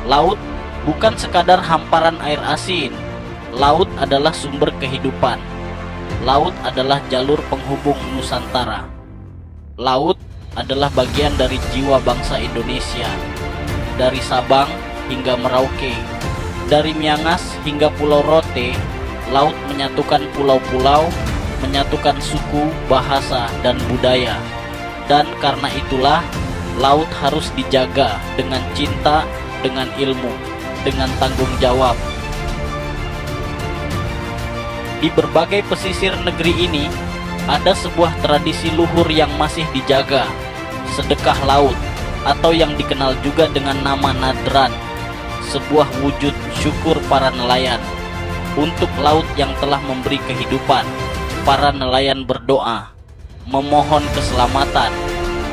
Laut bukan sekadar hamparan air asin. Laut adalah sumber kehidupan. Laut adalah jalur penghubung Nusantara. Laut adalah bagian dari jiwa bangsa Indonesia. Dari Sabang hingga Merauke, dari Miangas hingga Pulau Rote, laut menyatukan pulau-pulau, menyatukan suku, bahasa, dan budaya. Dan karena itulah, laut harus dijaga dengan cinta, dengan ilmu, dengan tanggung jawab. Di berbagai pesisir negeri ini, ada sebuah tradisi luhur yang masih dijaga, sedekah laut, atau yang dikenal juga dengan nama nadran, sebuah wujud syukur para nelayan untuk laut yang telah memberi kehidupan. Para nelayan berdoa, memohon keselamatan,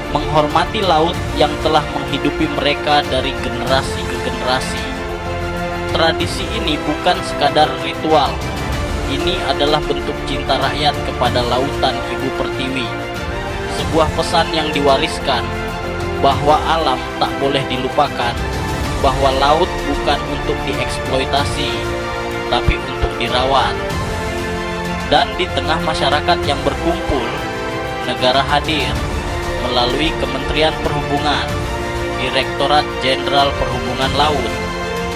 menghormati laut yang telah menghidupi mereka dari generasi ke generasi. Tradisi ini bukan sekadar ritual. Ini adalah bentuk cinta rakyat kepada lautan Ibu Pertiwi. Sebuah pesan yang diwariskan bahwa alam tak boleh dilupakan, bahwa laut bukan untuk dieksploitasi, tapi untuk dirawat. Dan di tengah masyarakat yang berkumpul, negara hadir melalui Kementerian Perhubungan, Direktorat Jenderal Perhubungan Laut,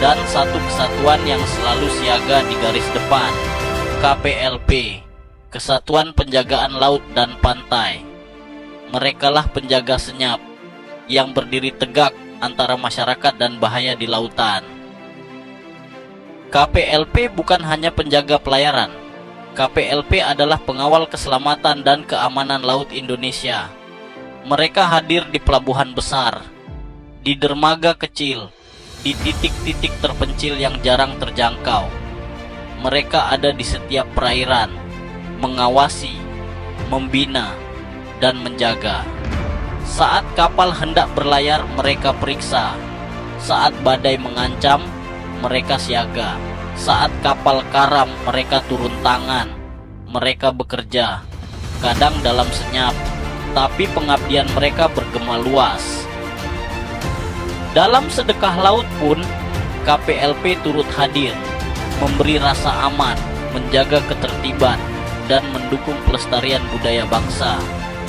dan satu kesatuan yang selalu siaga di garis depan, KPLP, Kesatuan Penjagaan Laut dan Pantai. Merekalah penjaga senyap yang berdiri tegak antara masyarakat dan bahaya di lautan. KPLP bukan hanya penjaga pelayaran. KPLP adalah pengawal keselamatan dan keamanan laut Indonesia. Mereka hadir di pelabuhan besar, di dermaga kecil, di titik-titik terpencil yang jarang terjangkau. Mereka ada di setiap perairan, mengawasi, membina, dan menjaga. Saat kapal hendak berlayar, mereka periksa. Saat badai mengancam, mereka siaga. Saat kapal karam, mereka turun tangan. Mereka bekerja, kadang dalam senyap, tapi pengabdian mereka bergema luas. Dalam sedekah laut pun, KPLP turut hadir, memberi rasa aman, menjaga ketertiban, dan mendukung pelestarian budaya bangsa.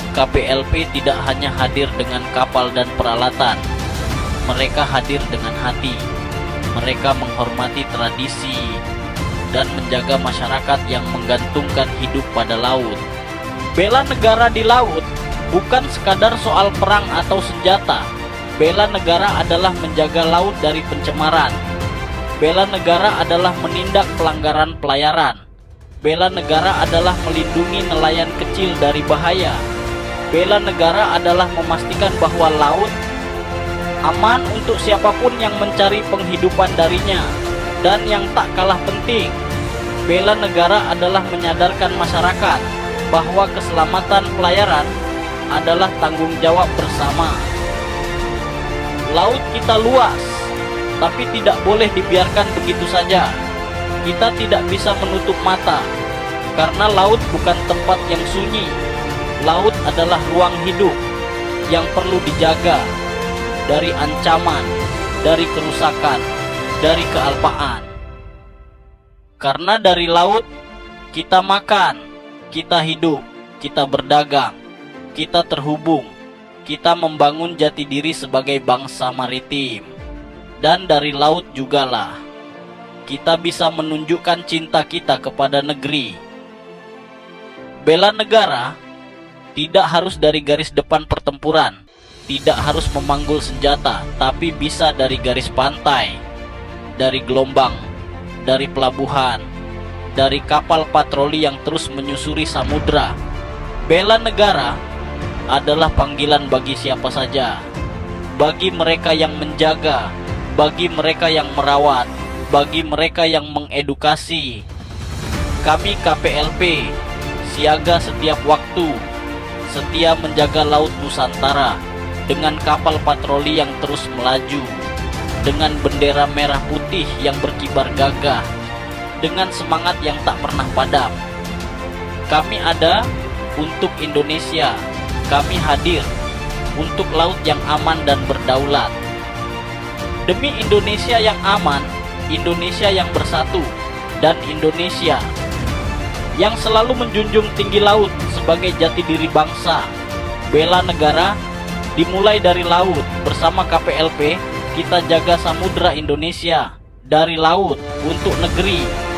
KPLP tidak hanya hadir dengan kapal dan peralatan, mereka hadir dengan hati. Mereka menghormati tradisi dan menjaga masyarakat yang menggantungkan hidup pada laut. Bela negara di laut bukan sekadar soal perang atau senjata. Bela negara adalah menjaga laut dari pencemaran. Bela negara adalah menindak pelanggaran pelayaran. Bela negara adalah melindungi nelayan kecil dari bahaya. Bela negara adalah memastikan bahwa laut aman untuk siapapun yang mencari penghidupan darinya. Dan yang tak kalah penting, bela negara adalah menyadarkan masyarakat bahwa keselamatan pelayaran adalah tanggung jawab bersama. Laut kita luas, tapi tidak boleh dibiarkan begitu saja. Kita tidak bisa menutup mata, karena laut bukan tempat yang sunyi. Laut adalah ruang hidup yang perlu dijaga dari ancaman, dari kerusakan, dari kealpaan. Karena dari laut kita makan, kita hidup, kita berdagang, kita terhubung, kita membangun jati diri sebagai bangsa maritim. Dan dari laut jugalah kita bisa menunjukkan cinta kita kepada negeri. Bela negara tidak harus dari garis depan pertempuran, tidak harus memanggul senjata, tapi bisa dari garis pantai, dari gelombang, dari pelabuhan, dari kapal patroli yang terus menyusuri samudra. Bela negara adalah panggilan bagi siapa saja, bagi mereka yang menjaga, bagi mereka yang merawat, bagi mereka yang mengedukasi. Kami KPLP siaga setiap waktu, setia menjaga laut Nusantara dengan kapal patroli yang terus melaju, dengan bendera merah putih yang berkibar gagah, dengan semangat yang tak pernah padam. Kami ada untuk Indonesia, kami hadir untuk laut yang aman dan berdaulat. Demi Indonesia yang aman, Indonesia yang bersatu, dan Indonesia yang selalu menjunjung tinggi laut sebagai jati diri bangsa. Bela negara dimulai dari laut. Bersama KPLP, kita jaga samudra Indonesia dari laut untuk negeri.